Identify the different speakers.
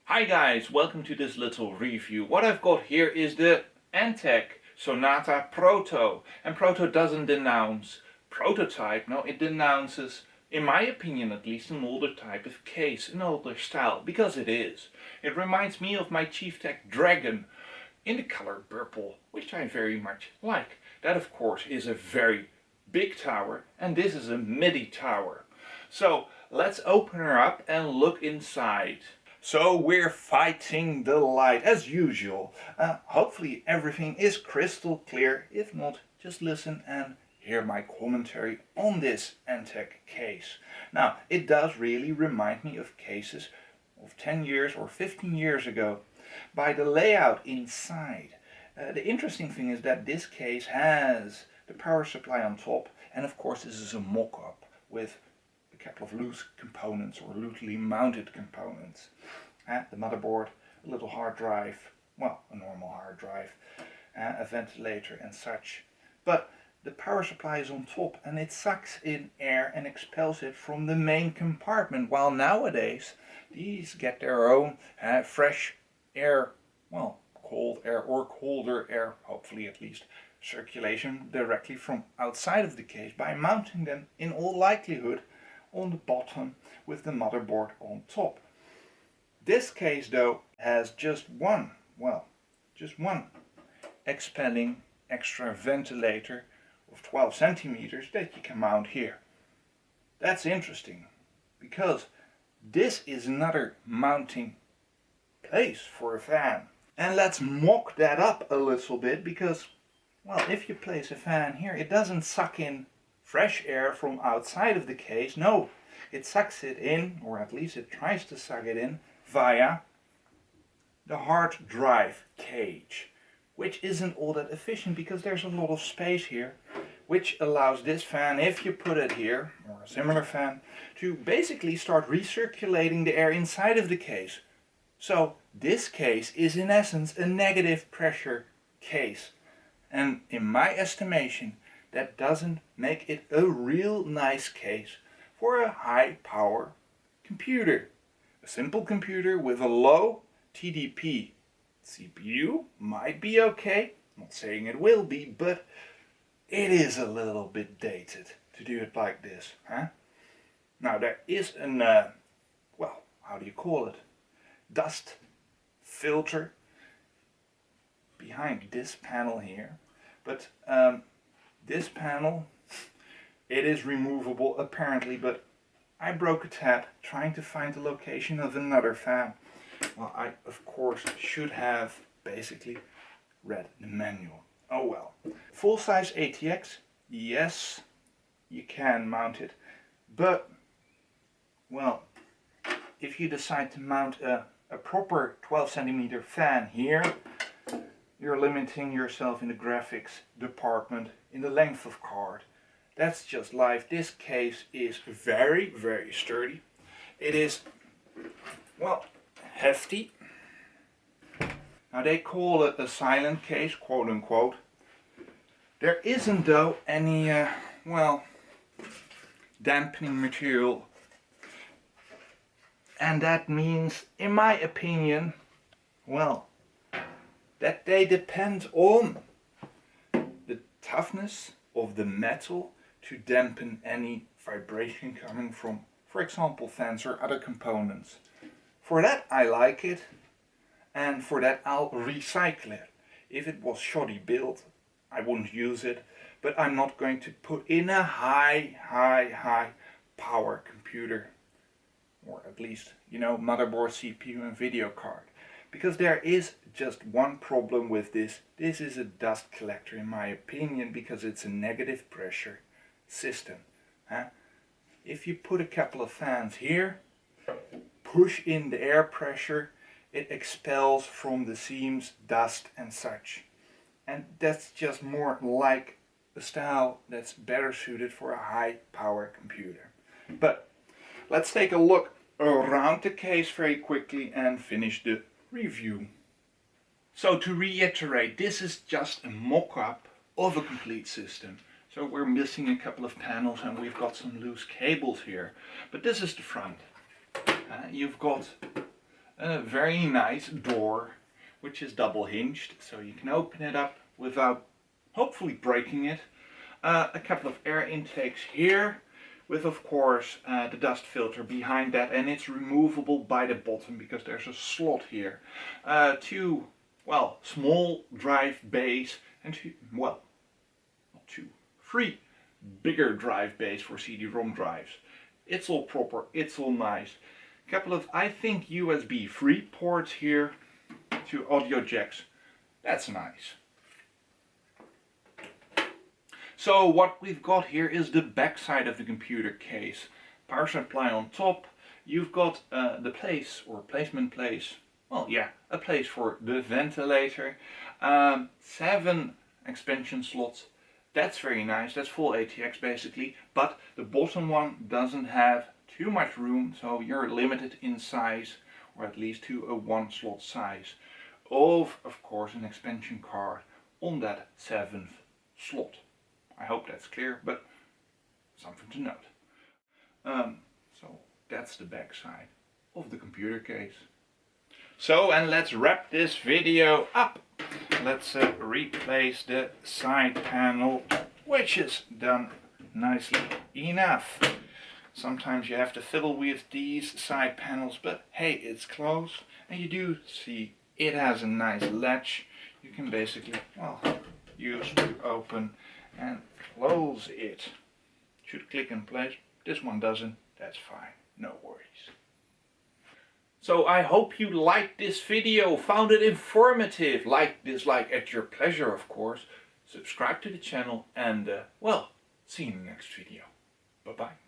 Speaker 1: Hi guys, welcome to this little review. What I've got here is the Antec Sonata Proto. And Proto doesn't denounce prototype, no, it denounces, in my opinion at least, an older type of case, an older style, because it is. It reminds me of my Chieftech Dragon in the color purple, which I very much like. That of course is a very big tower, and this is a Midi tower. So let's open her up and look inside. So we're fighting the light as usual. Hopefully everything is crystal clear. If not, just listen and hear my commentary on this Antec case. Now, it does really remind me of cases of 10 years or 15 years ago by the layout inside. The interesting thing is that this case has the power supply on top, and of course this is a mock-up with a couple of loose components or loosely mounted components. The motherboard, a little hard drive, well, a normal hard drive, a ventilator and such. But the power supply is on top and it sucks in air and expels it from the main compartment, while nowadays these get their own fresh air, well, cold air or colder air, hopefully at least, circulation directly from outside of the case by mounting them in all likelihood on the bottom with the motherboard on top. This case though has just one expelling extra ventilator of 12 centimeters that you can mount here. That's interesting because this is another mounting place for a fan. And let's mock that up a little bit because, well, if you place a fan here, it doesn't suck in fresh air from outside of the case. No, it sucks it in, or at least it tries to suck it in, via the hard drive cage, which isn't all that efficient because there's a lot of space here, which allows this fan, if you put it here, or a similar fan, to basically start recirculating the air inside of the case. So this case is in essence a negative pressure case. And in my estimation, that doesn't make it a real nice case for a high power computer. A simple computer with a low TDP CPU might be okay. I'm not saying it will be, but it is a little bit dated to do it like this, huh? Now there is an, well, how do you call it? Dust filter behind this panel here. But this panel, it is removable apparently, but I broke a tab trying to find the location of another fan. Well, I of course should have basically read the manual. Oh well. Full size ATX, yes, you can mount it, but well, if you decide to mount a proper 12 centimeter fan here, you're limiting yourself in the graphics department in the length of card. That's just life. This case is very, very sturdy. It is, well, hefty. Now they call it a silent case, quote unquote. There isn't though any, well, dampening material. And that means, in my opinion, well, that they depend on the toughness of the metal to dampen any vibration coming from, for example, fans or other components. For that I like it, and for that I'll recycle it. If it was shoddy built, I wouldn't use it, but I'm not going to put in a high power computer, or at least, you know, motherboard, CPU and video card. Because there is just one problem with this. This is a dust collector in my opinion, because it's a negative pressure system. If you put a couple of fans here, push in the air pressure, it expels from the seams dust and such. And that's just more like a style that's better suited for a high power computer. But let's take a look around the case very quickly and finish the review. So to reiterate, this is just a mock-up of a complete system. So we're missing a couple of panels and we've got some loose cables here. But this is the front. You've got a very nice door, which is double hinged, so you can open it up without hopefully breaking it. A couple of air intakes here, with of course the dust filter behind that, and it's removable by the bottom because there's a slot here. Two, well, small drive bays, and two, well, not two, three bigger drive bays for CD-ROM drives. It's all proper, it's all nice. Couple of, I think, USB 3 ports here, two audio jacks. That's nice. So what we've got here is the back side of the computer case. Power supply on top. You've got the place, or placement place. Well, yeah, a place for the ventilator. 7 expansion slots. That's very nice. That's full ATX basically. But the bottom one doesn't have too much room, so you're limited in size, or at least to a 1-slot size of course, an expansion card on that 7th slot. I hope that's clear, but something to note. So that's the back side of the computer case. So, and let's wrap this video up. Let's replace the side panel, which is done nicely enough. Sometimes you have to fiddle with these side panels, but hey, it's close, and you do see it has a nice latch. You can basically, well, use to open and close it. Should click in place. This one doesn't. That's fine. No worries. So I hope you liked this video, found it informative. Like, dislike at your pleasure, of course. Subscribe to the channel, and well, see you in the next video. Bye bye.